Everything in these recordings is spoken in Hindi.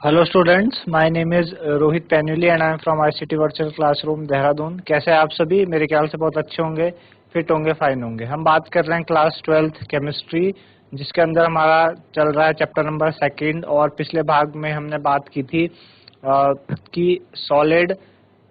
Hello students, my name is Rohit Painuly and I am from ICT virtual classroom Dehradun. कैसे हैं आप सभी? मेरे ख्याल से बहुत अच्छे होंगे, फिट होंगे, फाइन होंगे। हम बात कर रहे हैं क्लास 12th केमिस्ट्री, जिसके अंदर हमारा चल रहा है चैप्टर नंबर 2 और पिछले भाग में हमने बात की थी कि सॉलिड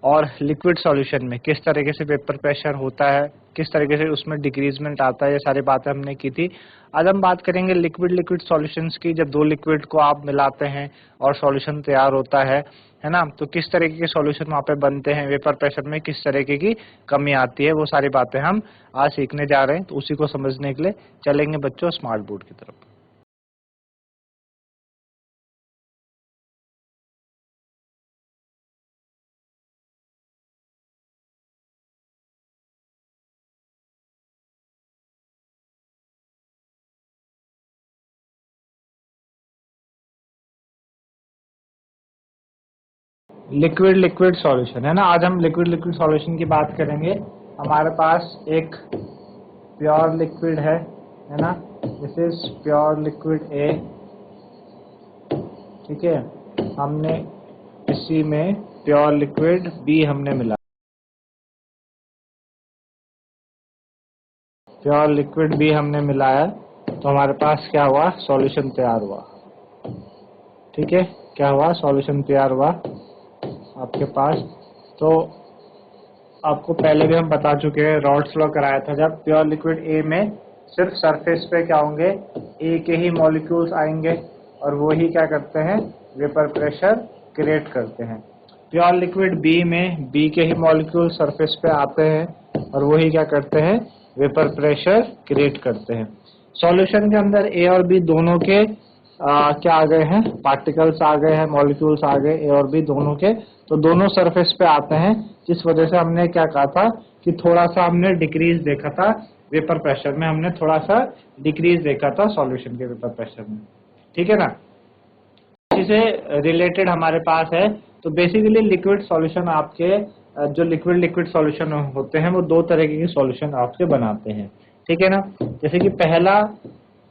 और लिक्विड सॉल्यूशन में किस तरीके से वेपर प्रेशर होता है, किस तरीके से उसमें डिक्रीजमेंट आता है, ये सारी बातें हमने की थी। आज हम बात करेंगे लिक्विड लिक्विड सॉल्यूशंस की। जब दो लिक्विड को आप मिलाते हैं और सॉल्यूशन तैयार होता है ना, तो किस तरीके के सॉल्यूशन वहाँ पे बनते हैं, वेपर प्रेशर में किस तरीके की कमी आती है, वो सारी बातें हम आज सीखने जा रहे हैं। तो उसी को समझने के लिए चलेंगे बच्चों स्मार्ट बोर्ड की तरफ। लिक्विड लिक्विड सॉल्यूशन है ना, आज हम लिक्विड लिक्विड सॉल्यूशन की बात करेंगे। हमारे पास एक प्योर लिक्विड है ना, this is pure liquid A. ठीक है, हमने इसी में प्योर लिक्विड बी हमने मिला, प्योर लिक्विड बी हमने मिलाया, तो हमारे पास क्या हुआ? सॉल्यूशन तैयार हुआ। ठीक है, क्या हुआ? सॉल्यूशन तैयार हुआ आपके पास। तो आपको पहले भी हम बता चुके हैं, रॉल्स लॉ कराया था। जब प्योर लिक्विड ए में सिर्फ सरफेस पे क्या होंगे? ए के ही मॉलिक्यूल्स आएंगे और वो ही क्या करते हैं? वेपर प्रेशर क्रिएट करते हैं। प्योर लिक्विड बी में बी के ही मॉलिक्यूल सरफेस पे आते हैं और वो ही क्या करते हैं? वेपर प्रेशर क्रिएट करते हैं। सॉल्यूशन के अंदर ए और बी दोनों के क्या आ गए हैं? पार्टिकल्स आ गए हैं, मॉलिक्यूल्स आ गए ए और बी दोनों के। तो दोनों सरफेस पे आते हैं, जिस वजह से हमने क्या कहा था कि थोड़ा सा हमने डिक्रीज देखा था वेपर प्रेशर में, हमने थोड़ा सा डिक्रीज देखा था सॉल्यूशन के वेपर प्रेशर में। ठीक है ना, इसी से रिलेटेड हमारे पास है। तो बेसिकली लिक्विड सॉल्यूशन आपके जो लिक्विड लिक्विड सॉल्यूशन होते हैं वो दो तरीके के सॉल्यूशन आपके बनाते हैं। ठीक है ना, जैसे कि पहला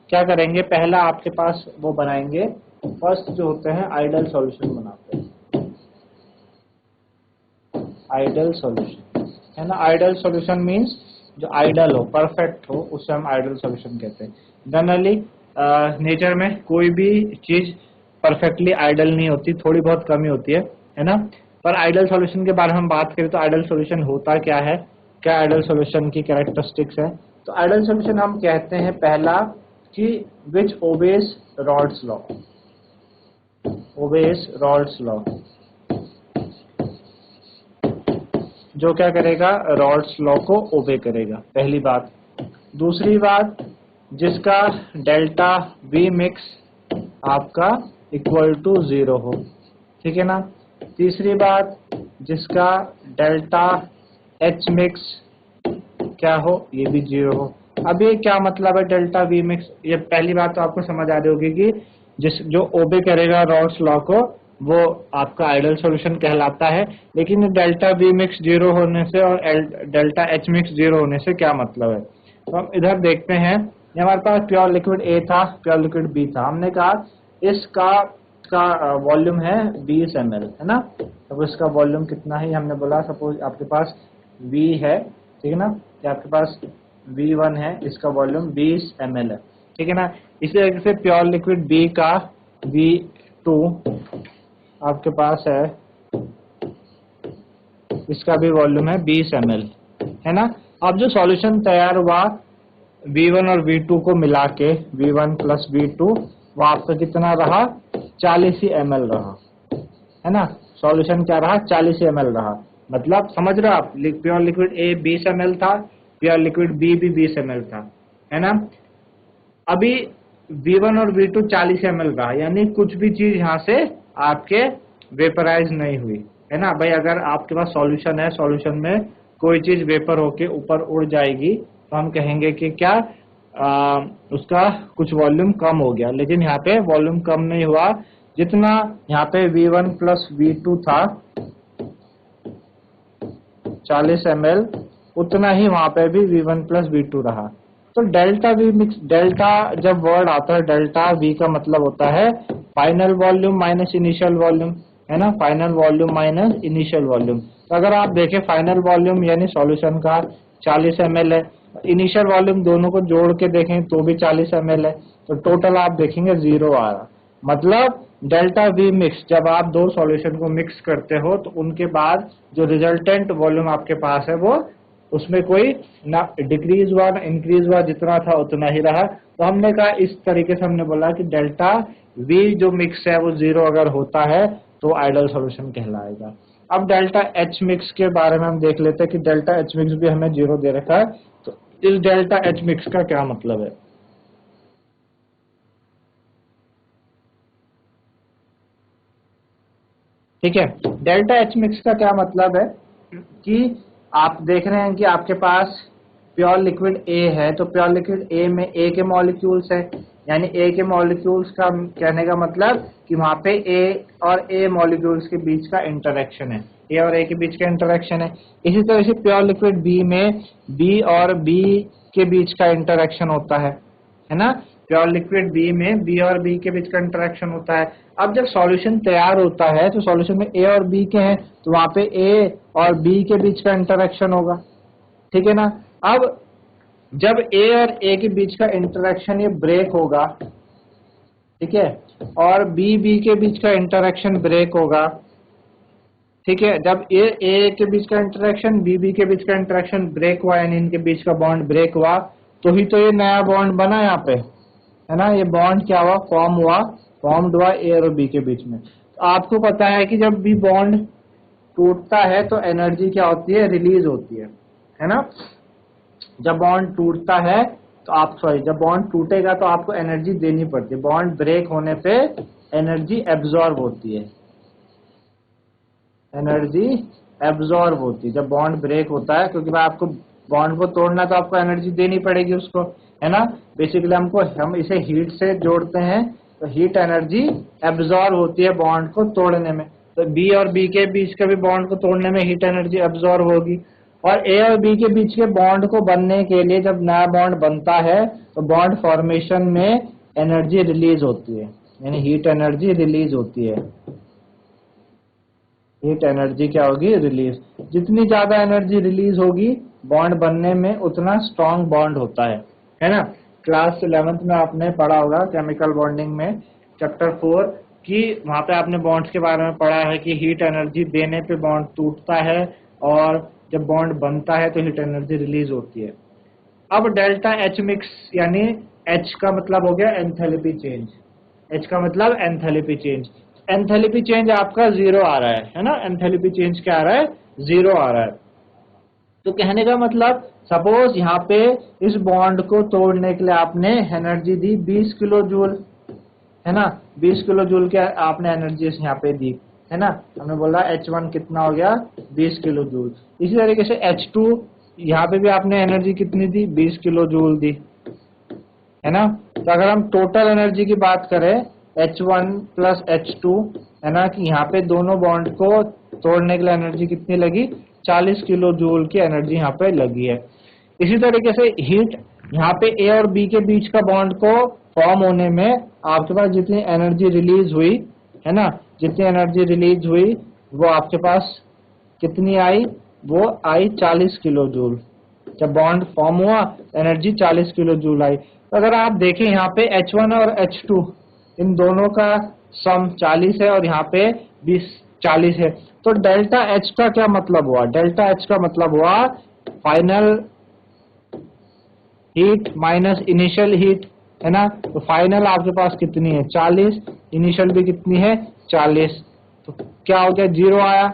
क्या करेंगे? पहला आपके पास वो बनाएंगे, फर्स्ट जो होते हैं आइडल सॉल्यूशन बनाते हैं। आइडल सॉल्यूशन है ना, आइडल सॉल्यूशन मींस जो आइडल हो, परफेक्ट हो, उसे हम आइडल सॉल्यूशन कहते हैं। जनरली नेचर में कोई भी चीज परफेक्टली आइडल नहीं होती, थोड़ी बहुत कमी होती है ना। पर आइडल सॉल्यूशन के बारे में हम बात करें तो आइडल सॉल्यूशन होता क्या है, क्या आइडल सॉल्यूशन की कैरेक्टरिस्टिक्स है? तो आइडल सॉल्यूशन हम कहते हैं पहला कि which obeys Raoult's law, obeys Raoult's law, जो क्या करेगा? रॉल्स लॉ को ओबे करेगा, पहली बात। दूसरी बात, जिसका डेल्टा वी मिक्स आपका इक्वल टू 0 हो। ठीक है ना। तीसरी बात, जिसका डेल्टा एच मिक्स क्या हो? ये भी 0 हो। अब ये क्या मतलब है डेल्टा वी मिक्स? ये पहली बात तो आपको समझ आ रही होगी कि जो ओबे करेगा रॉल्स लॉ को वो आपका आइडल सॉल्यूशन कहलाता है। लेकिन डेल्टा वी मिक्स 0 होने से और डेल्टा एच मिक्स 0 होने से क्या मतलब है? तो हम इधर देखते हैं, ये हमारे पास प्योर लिक्विड ए था, प्योर लिक्विड बी था। हमने कहा इसका वॉल्यूम है 20 ml है ना। तो इसका वॉल्यूम कितना है? हमने बोला सपोज आपके पास V है, ठीक है ना, कि आपके पास V1 है, इसका वॉल्यूम 20 ml है। ठीक है ना। इसी तरीके से प्योर लिक्विड B का V2 आपके पास है, इसका भी वॉल्यूम है 20 ml है ना। अब जो सॉल्यूशन तैयार हुआ V1 और V2 को मिला के, V1 प्लस V2, वो आपका कितना रहा? 40 ml रहा है ना। सॉल्यूशन क्या रहा? 40 ml रहा। मतलब समझ रहे हो आप? प्योर लिक्विड A 20 ml था, प्योर लिक्विड B भी 20 ml था, है ना। अभी V1 और V2 40 ml रहा, यानी कुछ भी चीज यहाँ से आपके वेपराइज नहीं हुई, है ना। भाई अगर आपके पास सॉल्यूशन है, सॉल्यूशन में कोई चीज वेपर होके ऊपर उड़ जाएगी तो हम कहेंगे कि क्या उसका कुछ वॉल्यूम कम हो गया। लेकिन यहाँ पे वॉल्यूम कम नहीं हुआ, जितना यहाँ पे V1 प्लस V2 था 40 ml, उतना ही वहां पे भी V1 प्लस V2 रहा। तो डेल्टा वी मिक्स, डेल्टा जब वर्ड आता है, डेल्टा वी का मतलब होता है final volume minus initial volume, है ना, final volume minus initial volume. तो अगर आप देखें फाइनल वॉल्यूम यानी सॉल्यूशन का 40 ml है, इनिशियल वॉल्यूम दोनों को जोड़ के देखें तो भी 40 ml है, तो टोटल आप देखेंगे 0 आ रहा। मतलब डेल्टा वी मिक्स, जब आप दो सॉल्यूशन को मिक्स करते हो तो उनके बाद जो रिजल्टेंट वॉल्यूम आपके पास है वो उसमें कोई ना डिक्रीज हुआ ना इंक्रीज हुआ, जितना था उतना ही रहा। तो हमने कहा इस तरीके से हमने बोला कि डेल्टा वी जो मिक्स है वो 0 अगर होता है तो आइडियल सॉल्यूशन कहलाएगा। अब डेल्टा एच मिक्स के बारे में हम देख लेते हैं कि डेल्टा एच मिक्स भी हमें 0 दे रखा है, तो इस डेल्टा एच मिक्स का क्या मतलब है। ठीक है, डेल्टा एच मिक्स का क्या मतलब है कि आप देख रहे हैं कि आपके पास प्योर लिक्विड ए है, तो प्योर लिक्विड ए में ए के मॉलिक्यूल्स है, यानी ए के मॉलिक्यूल्स का कहने का मतलब कि वहां पे ए और ए मॉलिक्यूल्स के बीच का इंटरेक्शन है, ए और ए के बीच का इंटरेक्शन है। इसी तरह से प्योर लिक्विड बी में बी और बी के बीच का इंटरेक्शन होता है ना, प्योर लिक्विड बी में बी और बी के बीच का इंटरेक्शन होता है। अब जब सॉल्यूशन तैयार होता है तो सॉल्यूशन में ए और बी के हैं, तो वहां पे ए और बी के बीच का इंटरेक्शन होगा, ठीक है ना। अब जब ए और ए के बीच का इंटरेक्शन ये ब्रेक होगा, ठीक है, और बी बी के बीच का इंटरेक्शन ब्रेक होगा, ठीक है, जब ए ए के बीच का इंटरेक्शन बी बी के बीच का इंटरेक्शन ब्रेक हुआ यानी इनके बीच का बॉन्ड ब्रेक हुआ, तो ही तो ये नया बॉन्ड बना यहाँ पे, है ना, ये बॉन्ड क्या हुआ, फॉर्म्ड हुआ ए और बी के बीच में। तो आपको पता है कि जब भी बॉन्ड टूटता है तो एनर्जी क्या होती है, रिलीज होती है ना। जब बॉन्ड टूटता है तो जब बॉन्ड टूटेगा तो आपको एनर्जी देनी पड़ती है, बॉन्ड ब्रेक होने पे एनर्जी एब्जॉर्ब होती है, एनर्जी एब्जॉर्ब होती है जब बॉन्ड ब्रेक होता है, क्योंकि भाई आपको बॉन्ड को तोड़ना तो आपको एनर्जी देनी पड़ेगी उसको, है ना। बेसिकली हम इसे हीट से जोड़ते हैं, तो हीट एनर्जी एब्जॉर्ब होती है बॉन्ड को तोड़ने में, तो बी और बी के बीच के भी बॉन्ड को तोड़ने में हीट एनर्जी एब्जॉर्ब होगी। और ए और बी के बीच के बॉन्ड को बनने के लिए जब नया बॉन्ड बनता है तो बॉन्ड फॉर्मेशन में एनर्जी रिलीज होती है, यानी हीट एनर्जी रिलीज होती है, हीट एनर्जी क्या होगी, रिलीज। जितनी ज्यादा एनर्जी रिलीज होगी बॉन्ड बनने में उतना स्ट्रॉन्ग बॉन्ड होता है ना। क्लास 11th में आपने पढ़ा होगा केमिकल बॉन्डिंग में चैप्टर 4 कि वहां पे आपने बॉन्ड्स के बारे में पढ़ा है कि हीट एनर्जी देने पे बॉन्ड टूटता है और जब बॉन्ड बनता है तो हीट एनर्जी रिलीज होती है। अब डेल्टा एच मिक्स यानी एच का मतलब हो गया एंथैल्पी चेंज, एच का मतलब एंथैल्पी चेंज, एंथैल्पी चेंज आपका 0 आ रहा है ना, एंथैल्पी चेंज क्या आ रहा है, 0 आ रहा है। तो कहने का मतलब सपोज यहाँ पे इस बॉन्ड को तोड़ने के लिए आपने एनर्जी दी 20 किलो जूल, है ना, 20 किलो जूल के आपने एनर्जी यहाँ पे दी, है ना। हमने बोला H1 कितना हो गया, 20 किलो जूल। इसी तरीके से H2 यहाँ पे भी आपने एनर्जी कितनी दी, 20 किलो जूल दी, है ना। तो अगर हम टोटल एनर्जी की बात करें H1 प्लस H2, है ना, कि यहाँ पे दोनों बॉन्ड को तोड़ने के लिए एनर्जी कितनी लगी, 40 किलो जूल की एनर्जी यहाँ पे लगी है। इसी तरीके से हीट यहाँ पे ए और बी के बीच का बॉन्ड को फॉर्म होने में आपके पास जितनी एनर्जी रिलीज हुई, है ना, जितनी एनर्जी रिलीज हुई वो आपके पास कितनी आई, वो आई 40 किलो जूल। जब बॉन्ड फॉर्म हुआ एनर्जी 40 किलो जूल आई। तो अगर आप देखें यहाँ पे H1 और H2 इन दोनों का सम 40 है और यहाँ पे 40 है, तो डेल्टा H का क्या मतलब हुआ, डेल्टा H का मतलब हुआ final heat minus initial heat, है ना। तो फाइनल आपके पास कितनी है, 40, इनिशियल भी कितनी है, 40, तो क्या हो गया, 0 आया,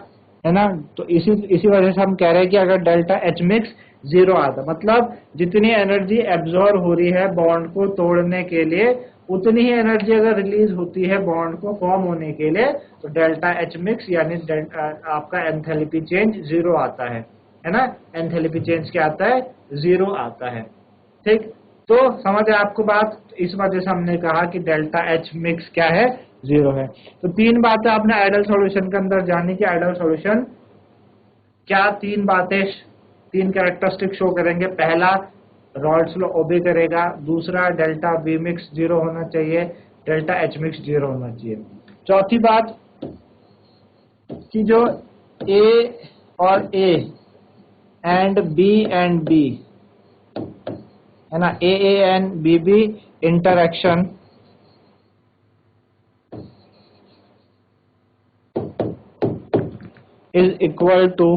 है ना। तो इसी वजह से हम कह रहे हैं कि अगर डेल्टा एच मिक्स 0 आता, मतलब जितनी एनर्जी एब्जॉर्ब हो रही है बॉन्ड को तोड़ने के लिए उतनी ही एनर्जी अगर रिलीज होती है बॉन्ड को फॉर्म होने के लिए, तो डेल्टा एच मिक्स यानी आपका एंथैल्पी चेंज 0 आता है ना। एंथैल्पी चेंज क्या आता है, 0 आता है, ठीक। तो समझ है आपको बात, इस वजह से हमने कहा कि डेल्टा एच मिक्स क्या है, 0 है। तो 3 बातें आपने आइडियल सॉल्यूशन के अंदर जानी कि आइडियल सॉल्यूशन क्या 3 बातें, 3 कैरेक्टरिस्टिक शो करेंगे। पहला, रॉल्स लॉ ओबे करेगा, दूसरा डेल्टा वी मिक्स 0 होना चाहिए, डेल्टा एच मिक्स 0 होना चाहिए। चौथी बात कि जो ए और ए एंड बी है ना, A and B interaction is equal to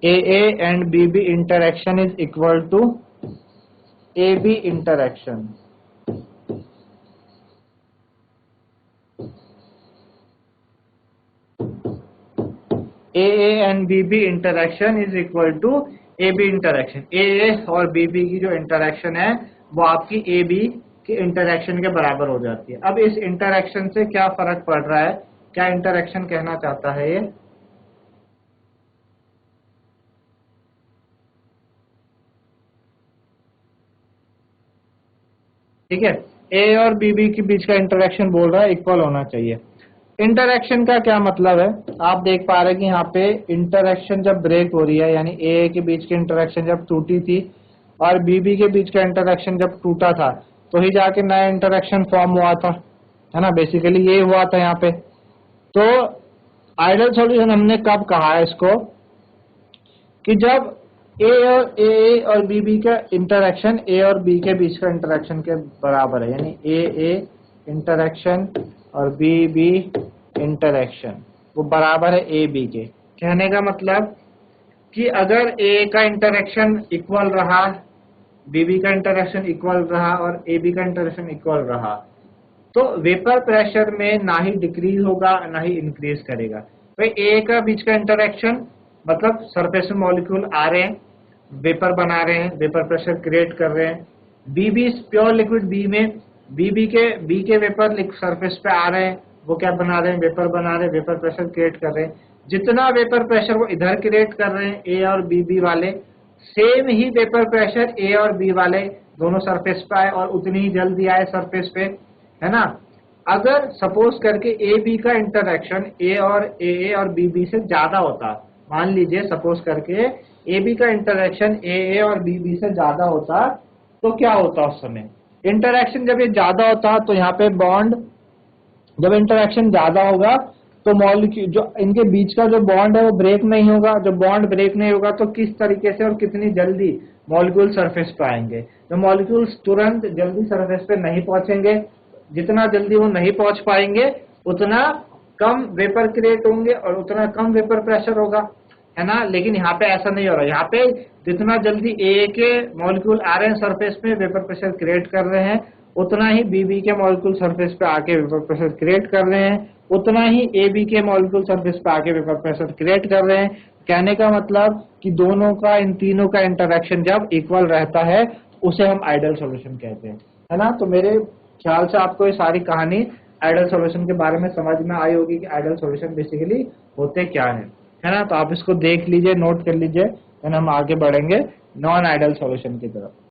AA and BB interaction is equal to AB interaction. AA and BB interaction is equal to AB interaction. AA और BB की जो इंटरेक्शन है वो आपकी AB की इंटरेक्शन के बराबर हो जाती है। अब इस इंटरेक्शन से क्या फर्क पड़ रहा है, क्या इंटरेक्शन कहना चाहता है ये? ठीक है, ए और बीबी के बीच का इंटरेक्शन बोल रहा है इक्वल होना चाहिए। इंटरेक्शन का क्या मतलब है, आप देख पा रहे हैं कि यहाँ पे इंटरेक्शन जब ब्रेक हो रही है, यानी ए के बीच की इंटरेक्शन जब टूटी थी और बीबी के बीच का इंटरेक्शन जब टूटा था, तो ही जाके नया इंटरेक्शन फॉर्म हुआ था, है ना। बेसिकली ये हुआ था यहाँ पे। तो आइडियल सॉल्यूशन हमने कब कहा है इसको, कि जब ए और बी का इंटरेक्शन ए और बी के बीच का इंटरेक्शन के बराबर है, यानी ए इंटरेक्शन और बी इंटरेक्शन वो बराबर है ए बी के। कहने का मतलब कि अगर ए का इंटरेक्शन इक्वल रहा, बी का इंटरेक्शन इक्वल रहा और ए बी का इंटरेक्शन इक्वल रहा, तो वेपर प्रेशर में ना ही डिक्रीज होगा ना ही इंक्रीज करेगा। भाई ए का बीच का इंटरेक्शन मतलब सरफेस में मॉलिक्यूल आ रहे हैं, वेपर बना रहे हैं, वेपर प्रेशर क्रिएट कर रहे हैं। बी प्योर लिक्विड बी में बी के वेपर सरफेस पे आ रहे हैं, वो क्या बना रहे हैं, वेपर बना रहे हैं, वेपर प्रेशर क्रिएट कर रहे हैं। जितना वेपर प्रेशर वो इधर क्रिएट कर रहे हैं ए और बी वाले, सेम ही वेपर प्रेशर ए और बी वाले दोनों सरफेस पे आए और उतनी ही जल्दी आए सरफेस पे, है ना। अगर सपोज करके ए बी का इंटरेक्शन ए और बी से ज्यादा होता, मान लीजिए सपोज करके ए बी का इंटरेक्शन ए और बी से ज्यादा होता, तो क्या होता उस समय? इंटरेक्शन जब ये ज्यादा होता तो यहाँ पे बॉन्ड, जब इंटरेक्शन ज्यादा होगा तो मॉलिक्यूल जो इनके बीच का जो बॉन्ड है वो ब्रेक नहीं होगा। जब बॉन्ड ब्रेक नहीं होगा तो किस तरीके से और कितनी जल्दी मॉलिक्यूल सरफेस पे आएंगे? जो मॉलिक्यूल्स तुरंत जल्दी सरफेस पे नहीं पहुंचेंगे, जितना जल्दी वो नहीं पहुंच पाएंगे उतना कम वेपर क्रिएट होंगे और उतना कम वेपर प्रेशर होगा, है ना। लेकिन यहाँ पे ऐसा नहीं हो रहा, यहाँ पे जितना जल्दी ए के मॉलिक्यूल आ रहे हैं सरफेस पे वेपर प्रेशर क्रिएट कर रहे हैं, उतना ही बी के मॉलिक्यूल सरफेस पे आके वेपर प्रेशर क्रिएट कर रहे हैं, उतना ही ए बी के मॉलिक्यूल सरफेस पे आके वेपर प्रेशर क्रिएट कर रहे हैं। कहने का मतलब कि दोनों का, इन तीनों का इंटरेक्शन जब इक्वल रहता है उसे हम आइडियल सॉल्यूशन कहते हैं, है ना। तो मेरे ख्याल से आपको ये सारी कहानी आइडियल सॉल्यूशन के बारे में समझ में आई होगी कि आइडियल सॉल्यूशन बेसिकली होते क्या है ना। तो आप इसको देख लीजिए, नोट कर लीजिए, देन हम आगे बढ़ेंगे नॉन आइडियल सॉल्यूशन की तरफ।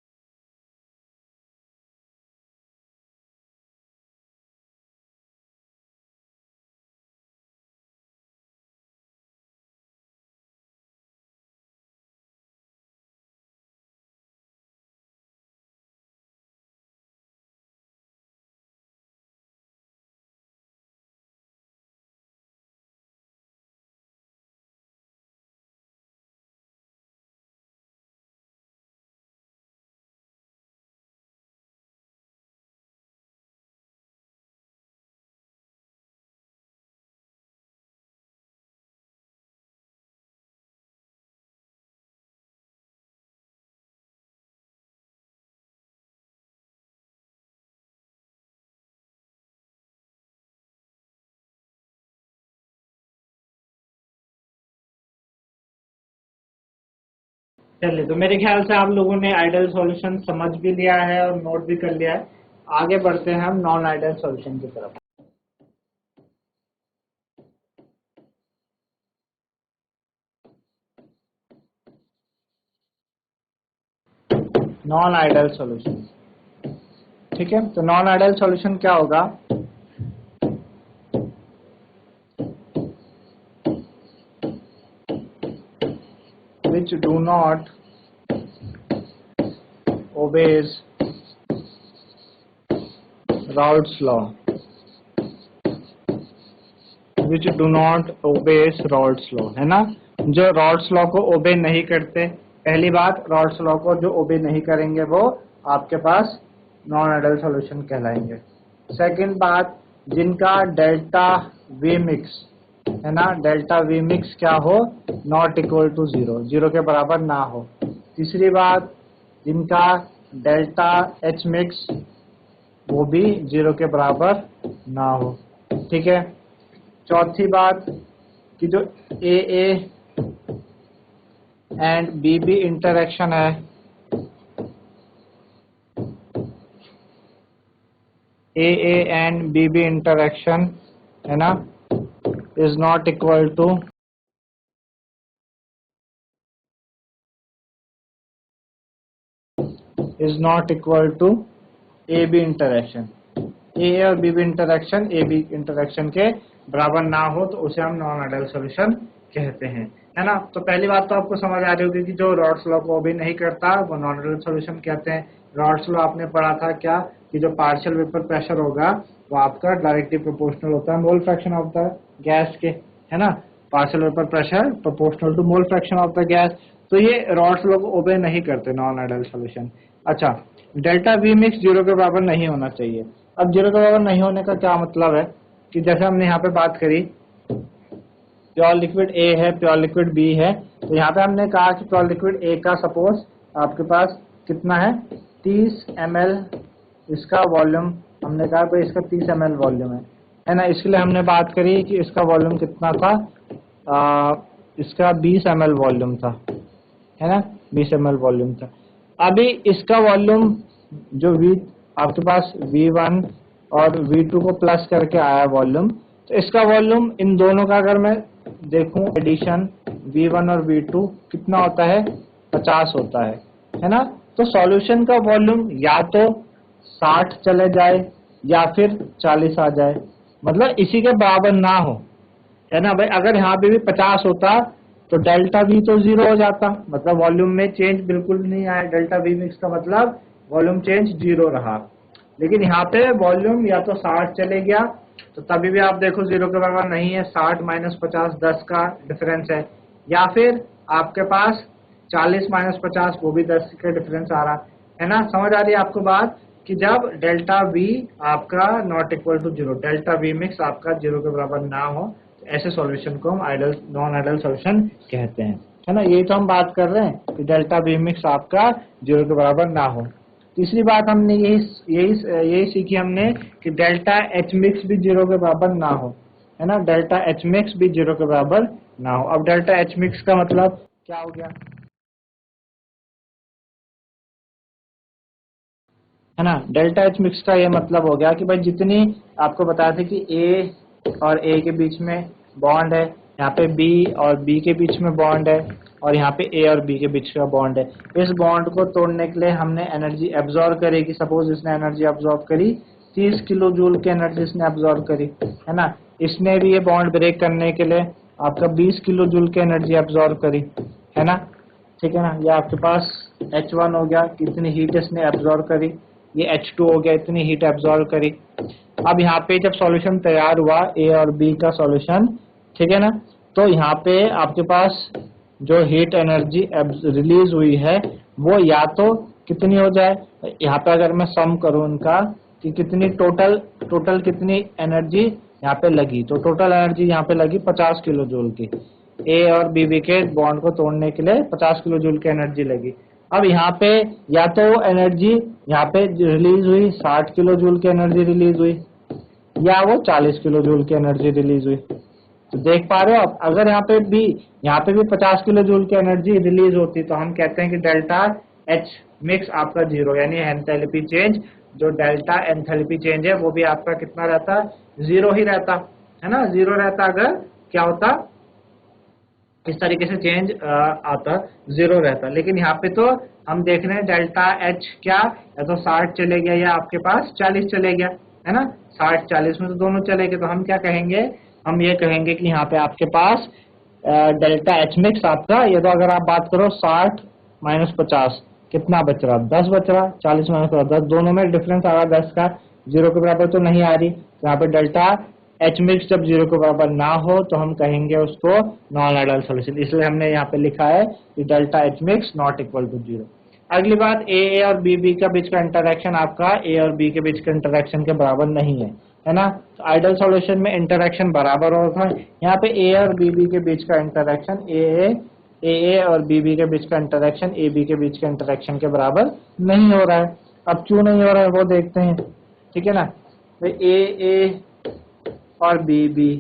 चलिए, तो मेरे ख्याल से आप लोगों ने आइडियल सॉल्यूशन समझ भी लिया है और नोट भी कर लिया है। आगे बढ़ते हैं हम नॉन आइडियल सॉल्यूशन की तरफ। नॉन आइडियल सॉल्यूशन, ठीक है। तो नॉन आइडियल सॉल्यूशन क्या होगा? which do not obeys Raoult's law, which do not obeys Raoult's law, है ना, जो Raoult's law को ओबे नहीं करते। पहली बात, Raoult's law को जो ओबे नहीं करेंगे वो आपके पास नॉन आइडियल सॉल्यूशन कहलाएंगे। सेकंड बात, जिनका डेल्टा वी मिक्स, है ना, डेल्टा वी मिक्स क्या हो, not equal to zero, zero के बराबर ना हो। तीसरी बात, जिनका डेल्टा एच मिक्स वो भी जीरो के बराबर ना हो, ठीक है। चौथी बात कि जो ए एंड बी इंटरेक्शन है, ए एंड बी इंटरेक्शन, है ना, is not equal to A B interaction. A और B interaction A B interaction के बराबर ना हो तो उसे हम नॉन आइडियल सॉल्यूशन कहते हैं, है ना। तो पहली बात तो आपको समझ आ रही होगी कि जो रॉल्स लॉ को ओबे नहीं करता वो नॉन आइडियल सॉल्यूशन कहते हैं। रॉल्स लॉ आपने पढ़ा था क्या, कि जो पार्शियल वेपर प्रेशर होगा वो आपका डायरेक्टली प्रोपोर्शनल होता है mole fraction of the gas के, है ना। Partial vapour pressure proportional to mole fraction of the gas. तो ये रॉल्स लॉ को ओबे नहीं करते नॉन आइडियल सॉल्यूशन। अच्छा, डेल्टा वी मिक्स जीरो के बराबर नहीं होना चाहिए। अब जीरो के बराबर नहीं होने का क्या मतलब है, कि जैसे हमने यहाँ पे बात करी प्योर लिक्विड ए है, प्योर लिक्विड बी है, तो यहाँ पे हमने कहा कि प्योर लिक्विड ए का सपोज आपके पास कितना है, 30 ml इसका वॉल्यूम, हमने कहा भाई इसका 30 ml वॉल्यूम है ना। इसके लिए हमने बात करी कि इसका वॉल्यूम कितना था, इसका 20 ml वॉल्यूम था, है ना, 20 ml वॉल्यूम था। अभी इसका वॉल्यूम जो V आपके पास V1 और V2 को प्लस करके आया वॉल्यूम, तो इसका वॉल्यूम इन दोनों का अगर मैं देखूं एडिशन V1 और V2 कितना होता है, 50 होता है ना। तो सॉल्यूशन का वॉल्यूम या तो 60 चले जाए या फिर 40 आ जाए, मतलब इसी के बराबर ना हो, है ना भाई। अगर यहाँ पे भी 50 होता तो डेल्टा V तो जीरो हो जाता, मतलब वॉल्यूम में चेंज बिल्कुल नहीं आया। डेल्टा V मिक्स का मतलब वॉल्यूम चेंज जीरो रहा, लेकिन यहाँ पे वॉल्यूम या तो 60 चले गया, तो तभी भी आप देखो जीरो के बराबर नहीं है, 60 माइनस 50 10 का डिफरेंस है, या फिर आपके पास 40 माइनस 50 वो भी 10 का डिफरेंस आ रहा है ना। समझ आ रही है आपको बात, कि जब डेल्टा V आपका not equal to zero, delta V mix आपका जीरो के बराबर ना हो, तो ऐसे सॉल्यूशन को हम आइडियल नॉन आइडियल सॉल्यूशन कहते हैं, है ना। यही तो हम बात कर रहे हैं कि डेल्टा V मिक्स आपका जीरो के बराबर ना हो। तीसरी बात हमने यही सीखी हमने कि डेल्टा एच मिक्स भी जीरो के बराबर ना हो, है ना, डेल्टा एच मिक्स भी जीरो के बराबर ना हो। अब डेल्टा एच मिक्स का मतलब क्या हो गया, है ना। डेल्टा एच मिक्स का ये मतलब हो गया कि भाई जितनी आपको बताया था कि ए और ए के बीच में बॉन्ड है, यहाँ पे बी और बी के बीच में बॉन्ड है, और यहाँ पे ए और बी के बीच का बॉन्ड है। इस बॉन्ड को तोड़ने के लिए हमने एनर्जी एब्जॉर्ब करेगी। सपोज इसने एनर्जी एब्जॉर्ब करी 30 किलो जूल की एनर्जी इसने एब्जॉर्ब करी, है ना। इसने भी ये बॉन्ड ब्रेक करने के लिए आपका 20 किलो जूल की एनर्जी एब्जॉर्ब करी, है ना, ठीक है ना। ये आपके पास H1 हो गया, कितनी हीट इसने एब्जॉर्ब करी, ये H2 हो गया, इतनी हीट एब्जॉर्ब करी। अब यहाँ पे जब सॉल्यूशन तैयार हुआ ए और बी का सॉल्यूशन, ठीक है ना, तो यहाँ पे आपके पास जो हीट एनर्जी रिलीज हुई है वो या तो कितनी हो जाए, यहाँ पे अगर मैं सम करूँ उनका कि कितनी टोटल कितनी एनर्जी यहाँ पे लगी, तो टोटल एनर्जी यहाँ पे लगी 50 किलो जूल की। ए और बी के बॉन्ड को तोड़ने के लिए 50 किलो जूल की एनर्जी लगी। अब यहाँ पे या तो एनर्जी यहाँ पे रिलीज हुई 60 किलो जूल की एनर्जी रिलीज हुई, या वो 40 किलो जूल की एनर्जी रिलीज हुई। तो देख पा रहे हो आप, अगर यहाँ पे भी 50 किलो जूल की एनर्जी रिलीज होती तो हम कहते हैं कि डेल्टा एच मिक्स आपका जीरो, यानी एंथैल्पी चेंज, जो डेल्टा एंथैल्पी चेंज है वो भी आपका कितना रहता, जीरो ही रहता, है ना, जीरो रहता। अगर क्या होता, इस तरीके से चेंज आता, जीरो रहता। लेकिन यहाँ पे तो हम देख रहे हैं डेल्टा एच क्या, या तो 60 चले गया या आपके पास 40 चले गया, है ना। 60-40 में तो दोनों चले गए, तो हम क्या कहेंगे, हम ये कहेंगे कि यहाँ पे आपके पास डेल्टा एच मिक्स आपका, ये तो अगर आप बात करो 60 माइनस 50, कितना बच रहा, 10 बच रहा, 40 माइनस 10, दोनों में डिफरेंस आ रहा 10 का, 0 के बराबर तो नहीं आ रही, तो यहाँ पे डेल्टा एच मिक्स जब 0 के बराबर ना हो तो हम कहेंगे उसको नॉन आइडियल सॉल्यूशन, इसलिए हमने यहाँ पे लिखा है कि delta H mix not equal to 0। अगली बात, ए और बी का बीच का इंटरेक्शन आपका ए और बी के बीच के इंटरेक्शन के बराबर नहीं है ना, तो आइडियल सॉल्यूशन में इंटरेक्शन बराबर होगा। यहाँ पे ए और बी के बीच का इंटरेक्शन ए और बी के बीच का इंटरेक्शन ए बी के बीच के इंटरेक्शन के बराबर नहीं हो रहा है। अब क्यों नहीं हो रहा है वो देखते हैं, ठीक है ना। तो ए और बी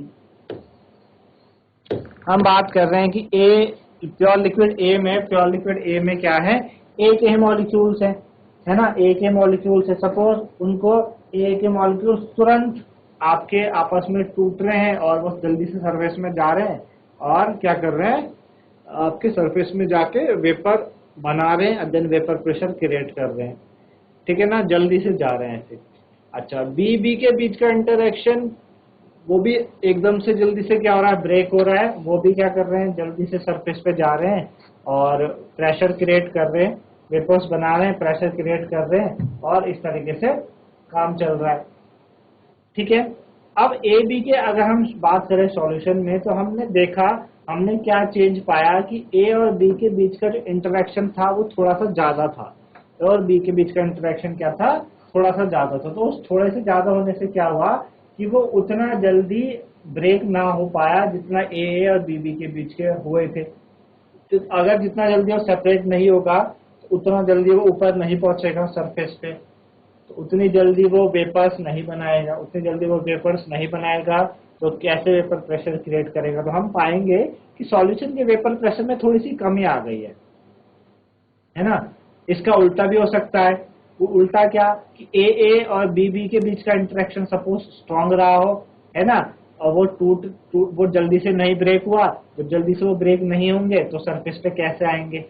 हम बात कर रहे हैं कि ए प्योर लिक्विड ए में क्या है, ए के मॉलिक्यूल्स है ना, ए के मॉलिक्यूल्स है। सपोज उनको ए के मॉलिक्यूल्स तुरंत आपके आपस में टूट रहे हैं और वो जल्दी से सरफेस में जा रहे हैं और क्या कर रहे हैं, आपके सरफेस में जाके वेपर बना रहे हैं, देन वेपर प्रेशर क्रिएट कर रहे हैं, ठीक है ना, जल्दी से जा रहे हैं ऐसे। अच्छा, बी के बीच का इंटरेक्शन वो भी एकदम से जल्दी से क्या हो रहा है, ब्रेक हो रहा है, वो भी क्या कर रहे हैं, जल्दी से सरफेस पे जा रहे हैं और प्रेशर क्रिएट कर रहे हैं, वेपर्स बना रहे हैं, प्रेशर क्रिएट कर रहे हैं और इस तरीके से काम चल रहा है, ठीक है। अब ए बी के अगर हम बात करें सॉल्यूशन में, तो हमने क्या चेंज पाया कि ए और बी के बीच का जो इंटरेक्शन था वो थोड़ा सा ज्यादा था, ए और बी के बीच का इंटरेक्शन क्या था, थोड़ा सा ज्यादा था। तो उस थोड़े से ज्यादा होने से क्या हुआ कि वो उतना जल्दी ब्रेक ना हो पाया जितना ए और बी के बीच के हुए थे। तो अगर जितना जल्दी वो सेपरेट नहीं होगा तो उतना जल्दी वो ऊपर नहीं पहुंचेगा सरफेस पे, तो उतनी जल्दी वो वेपर्स नहीं बनाएगा, तो कैसे वेपर प्रेशर क्रिएट करेगा। तो हम पाएंगे कि सॉल्यूशन के वेपर प्रेशर में थोड़ी सी कमी आ गई है ना। इसका उल्टा भी हो सकता है, वो उल्टा क्या कि ए और बी के बीच का इंटरेक्शन सपोज स्ट्रॉन्ग रहा हो, है ना, और वो जल्दी से नहीं ब्रेक हुआ, तो जल्दी से वो ब्रेक नहीं होंगे तो सरफेस पे कैसे आएंगे,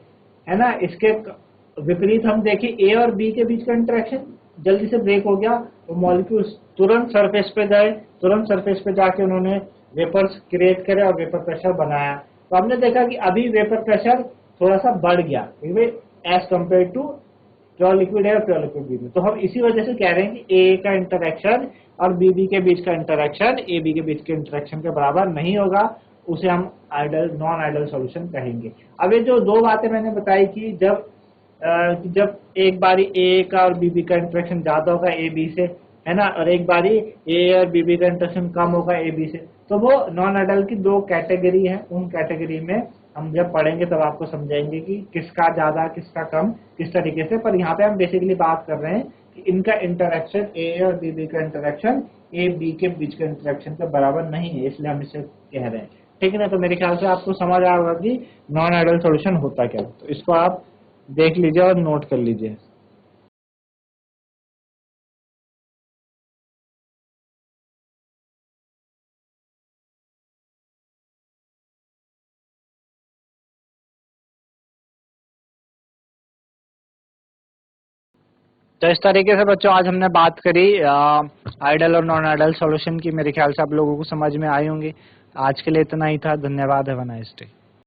है ना। इसके विपरीत हम देखें, ए और बी के बीच का इंटरेक्शन जल्दी से ब्रेक हो गया, तो मॉलिक्यूल्स तुरंत सरफेस पे गए, तुरंत सरफेस पे जाके उन्होंने वेपर्स क्रिएट करे और वेपर प्रेशर बनाया। तो हमने देखा कि अभी वेपर प्रेशर थोड़ा सा बढ़ गया as compared to pure liquid है और प्योर लिक्विड बी में। तो हम इसी वजह से कह रहे हैं कि ए का इंटरेक्शन और बी के बीच का इंटरेक्शन ए बी के बीच के इंटरेक्शन के बराबर नहीं होगा, उसे हम नॉन आइडियल सॉल्यूशन कहेंगे। अब ये जो दो बातें मैंने बताई कि जब एक बारी ए का और बी का इंटरेक्शन ज्यादा होगा ए बी से, है ना, और एक बारी ए और बी का इंटरेक्शन कम होगा ए बी से, तो वो नॉन आइडियल की दो कैटेगरी है। उन कैटेगरी में हम जब पढ़ेंगे तब आपको समझाएंगे कि किसका ज्यादा किसका कम किस तरीके से। पर यहाँ पे हम बेसिकली बात कर रहे हैं कि इनका इंटरेक्शन ए और बी का इंटरेक्शन ए बी के बीच के इंटरेक्शन के बराबर नहीं है, इसलिए हम इसे कह रहे हैं, ठीक है ना। तो मेरे ख्याल से आपको समझ आ होगा कि नॉन आइडियल सॉल्यूशन होता क्या। तो इसको आप देख लीजिए और नोट कर लीजिए। तो इस तरीके से बच्चों आज हमने बात करी आइडियल और नॉन आइडियल सॉल्यूशन की। मेरे ख्याल से आप लोगों को समझ में आई होंगी। आज के लिए इतना ही था। धन्यवाद। Have a nice day.